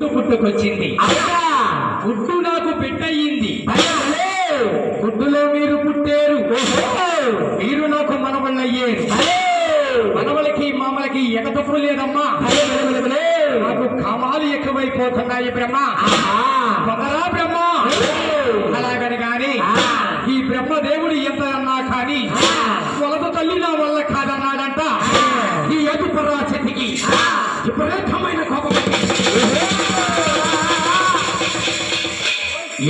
పుట్టుకొచ్చింది. పుట్టు నాకు పెట్టయింది. పుట్టులో మీరు పుట్టారు, మీరు నాకు మనవళ్ళయ్యారు. మనవలకి మామలకి ఎగతప్పు లేదమ్మా. నాకు కామాలు ఎక్కువైపోతున్నాయి బ్రహ్మ. పొగరా బ్రహ్మ. అలాగని గాని ఈ బ్రహ్మదేవుడు ఎంత అన్నా కానీ వలద తల్లి నా వల్ల కాదన్నాడంట. ఈ అతి పరాశక్తికి విపరీతమైన కోపం.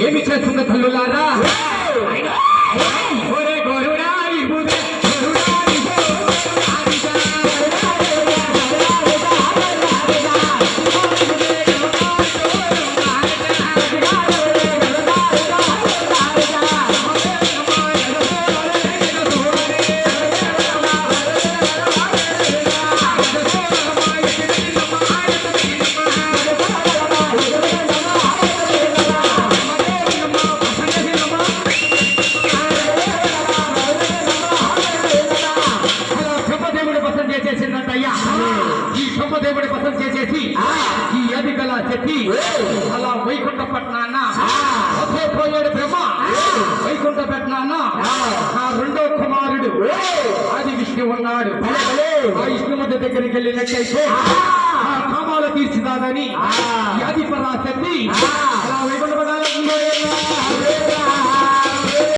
ఏమి చేస్తుంది తల్లులారా? ఒరే గోరుడా దేవుడి పసం చేసేసి ఈ అధికల చెప్పి అలా వైకుంఠ పట్నాన్న పోయాడు బ్రహ్మ. వైకుంఠ పట్నాన్న ఆ రెండో కుమారుడు ఆది విష్ణు ఉన్నాడు. ఆ విష్ణుమతి దగ్గరికి వెళ్ళినట్టయితే ఆ కామాలు తీర్చుదాదని ఈ అధిపరాశక్తి అలా వైకుంఠ పట్నాలు